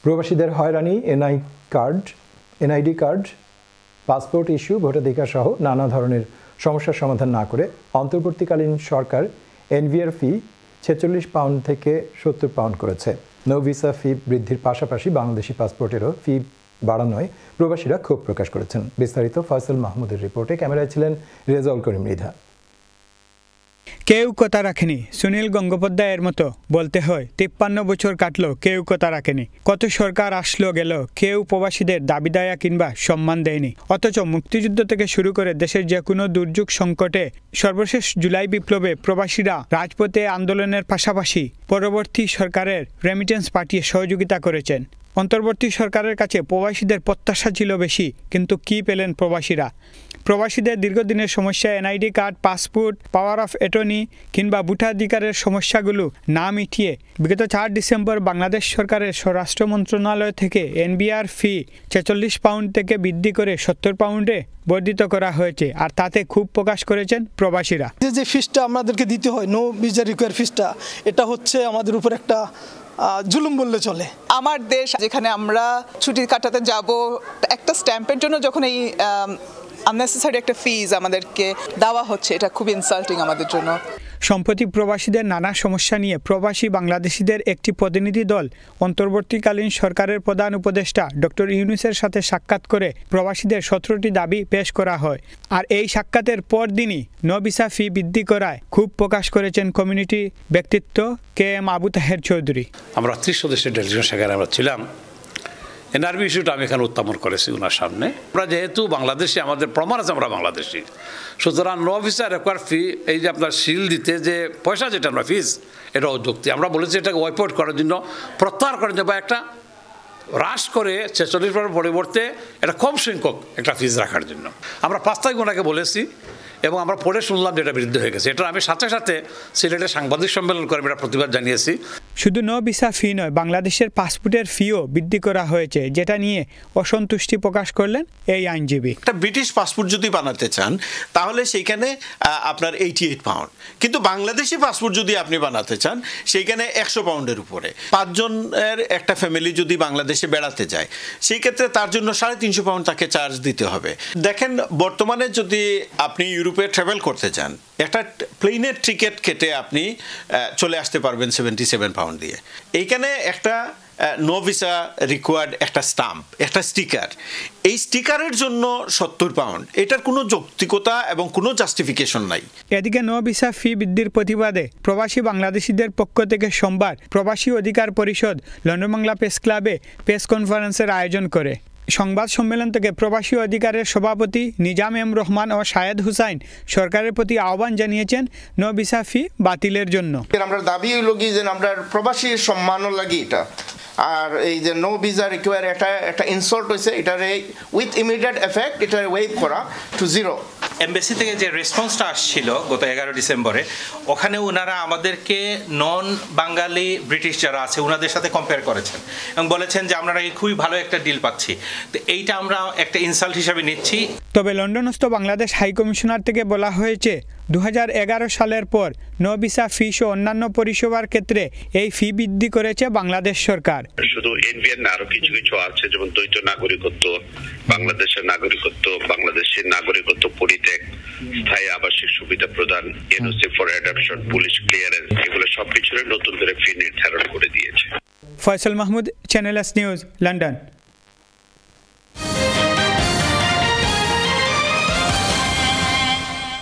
প্রবাসীদের হয়রানি NID card passport issue ভোটাধিকার সহ নানা ধরনের সমস্যার সমাধান না করে অন্তর্বর্তীকালীন সরকার এনভিআর ফি ৪৬ পাউন্ড থেকে ৭০ পাউন্ড করেছে। নো ভিসা ফি বৃদ্ধির পাশাপাশি বাংলাদেশি পাসপোর্টেরও ফি বাড়ানোয় প্রবাসীরা ক্ষোভ প্রকাশ করেছেন। বিস্তারিত ফয়সাল মাহমুদের রিপোর্টে। ক্যামেরায় ছিলেন রেজাউল করিম মৃধা। কেউ কথা রাখেনি, সুনীল গঙ্গোপাধ্যায়ের মতো বলতে হয় ৫৩ বছর কাটলো, কেউ কথা রাখেনি। কত সরকার আসলো গেল, কেউ প্রবাসীদের দাবি দায়া কিংবা সম্মান দেয়নি। অথচ মুক্তিযুদ্ধ থেকে শুরু করে দেশের যে কোনো দুর্যোগ সংকটে সর্বশেষ জুলাই বিপ্লবে প্রবাসীরা রাজপথে আন্দোলনের পাশাপাশি পরবর্তী সরকারের রেমিটেন্স পাঠিয়ে সহযোগিতা করেছেন। অন্তর্বর্তী সরকারের কাছে প্রবাসীদের প্রত্যাশা ছিল বেশি, কিন্তু কি পেলেন প্রবাসীরা? প্রবাসীদের দীর্ঘদিনের সমস্যা NID card, passport, power of attorney কিংবা ভোটাধিকারের সমস্যাগুলো না মিটিয়ে বিগত ৪ ডিসেম্বর বাংলাদেশ সরকারের স্বরাষ্ট্র মন্ত্রণালয় থেকে এনভিআর ফি ৪৬ পাউন্ড থেকে বৃদ্ধি করে ৭০ পাউন্ডে বর্ধিত করা হয়েছে। আর তাতে ক্ষোভ প্রকাশ করেছেন প্রবাসীরা। যে ফিসটা আমাদেরকে দিতে হয়, নো ভিসা রিকোয়ার ফিসটা, এটা হচ্ছে আমাদের উপর একটা জুলুম বললে চলে। আমার দেশ যেখানে আমরা ছুটি কাটাতে যাব, একটা স্ট্যাম্পের জন্য যখন এই আননেসেসারি একটা ফিজ আমাদেরকে দেওয়া হচ্ছে, এটা খুব ইনসাল্টিং আমাদের জন্য। সম্প্রতি প্রবাসীদের নানা সমস্যা নিয়ে প্রবাসী বাংলাদেশিদের একটি প্রতিনিধি দল অন্তর্বর্তীকালীন সরকারের প্রধান উপদেষ্টা ডক্টর ইউনূসের সাথে সাক্ষাৎ করে প্রবাসীদের ১৭টি দাবি পেশ করা হয়। আর এই সাক্ষাতের পরদিনই নো ভিসা ফি বৃদ্ধি করায় ক্ষোভ প্রকাশ করেছেন কমিউনিটি ব্যক্তিত্ব KM আবু তাহের চৌধুরী। আমরা ৩০ সদস্যের ডেলিগেশন সেখানে আমরা ছিলাম। এনআরবি ইস্যুটা আমি এখানে উত্থাপন করেছি ওনার সামনে। আমরা যেহেতু বাংলাদেশি, আমাদের প্রমাণ আছে আমরা বাংলাদেশি, সুতরাং নো ভিসা রেকোয়ার ফি, এই যে আপনার সিল দিতে যে পয়সা যেটা আমরা ফিস, এটা অযৌক্তিক। আমরা বলেছি এটাকে ওয়াইপ আউট করার জন্য, প্রত্যাহার করার জন্য, বা একটা হ্রাস করে ৪৬ পরিবর্তে এটা কম সংখ্যক একটা ফিস রাখার জন্য আমরা ৫ তারিখ ওনাকে বলেছি, এবং আমরা পরে শুনলাম যেটা বৃদ্ধি হয়ে গেছে। এটা আমি সাথে সাথে সিলেটে সাংবাদিক সম্মেলন করে এটা প্রতিবাদ জানিয়েছি। শুধু নো ভিসা ফি নয়, বাংলাদেশের পাসপোর্টের ফিও বৃদ্ধি করা হয়েছে, যেটা নিয়ে অসন্তুষ্টি প্রকাশ করলেন এই আইনজীবী। একটা ব্রিটিশ পাসপোর্ট যদি বানাতে চান তাহলে সেইখানে আপনার 88 পাউন্ড, কিন্তু বাংলাদেশি পাসপোর্ট যদি আপনি বানাতে চান সেইখানে ১০০ পাউন্ডের উপরে। ৫ জনের একটা ফ্যামিলি যদি বাংলাদেশে বেড়াতে যায়, সেই ক্ষেত্রে তার জন্য ৩৫০ পাউন্ড তাকে চার্জ দিতে হবে। দেখেন, বর্তমানে যদি আপনি ইউরোপে ট্রাভেল করতে চান, একটা প্লেনের টিকিট কেটে আপনি চলে আসতে পারবেন 77 পাউন্ড দিয়ে। এইখানে একটা নো ভিসা রিকোয়ার্ড একটা স্টাম্প, একটা স্টিকার, এই স্টিকারের জন্য ৭০ পাউন্ড। এটার কোনো যৌক্তিকতা এবং কোনো জাস্টিফিকেশন নাই। এদিকে নো ভিসা ফি বৃদ্ধির প্রতিবাদে প্রবাসী বাংলাদেশিদের পক্ষ থেকে সোমবার প্রবাসী অধিকার পরিষদ লন্ডন বাংলা প্রেস ক্লাবে প্রেস কনফারেন্সের আয়োজন করে। সংবাদ সম্মেলন থেকে প্রবাসী অধিকারের সভাপতি নিজাম এম রহমান ও শাহেদ হুসাইন সরকারের প্রতি আহ্বান জানিয়েছেন নো ভিসা ফি বাতিলের জন্য। আমরা দাবি হইল কি যে আমরা প্রবাসীর সম্মানও লাগি এটা, আর এই যে নো ভিসা রিকোয়ার একটা ইনসাল্ট হয়েছে, এটারে উইথ ইমিডিয়েট এফেক্ট এটা ওয়েভ করা টু 0। এমবাসি থেকে যে রেসপন্সটা আসছিল গত ১১ ডিসেম্বরে, ওখানে ওনারা আমাদেরকে নন বাঙালি ব্রিটিশ যারা আছে ওনাদের সাথে কম্পেয়ার করেছেন এবং বলেছেন যে আমরা খুবই ভালো একটা ডিল পাচ্ছি। তো এইটা আমরা একটা ইনসাল্ট হিসাবে নিচ্ছি। তবে লন্ডনস্থ বাংলাদেশ হাইকমিশনার থেকে বলা হয়েছে ২০১১ সালের পর নো ভিসা ফি ও অন্যান্য পরিষেবার ক্ষেত্রে এই ফি বৃদ্ধি করেছে বাংলাদেশ সরকার। শুধু এনভিআর না, আরো কিছু কিছু আছে, যেমন দ্বৈত নাগরিকত্ব, বাংলাদেশের নাগরিকত্ব, বাংলাদেশের নাগরিকত্ব পরিত্যাগ, স্থায়ী আবাসিক সুবিধা প্রদান, NOC for adoption, police clearance, এগুলো সবকিছুর নতুন করে ফি নির্ধারণ করে দিয়েছে। Faisal Mahmud, channel S news, London.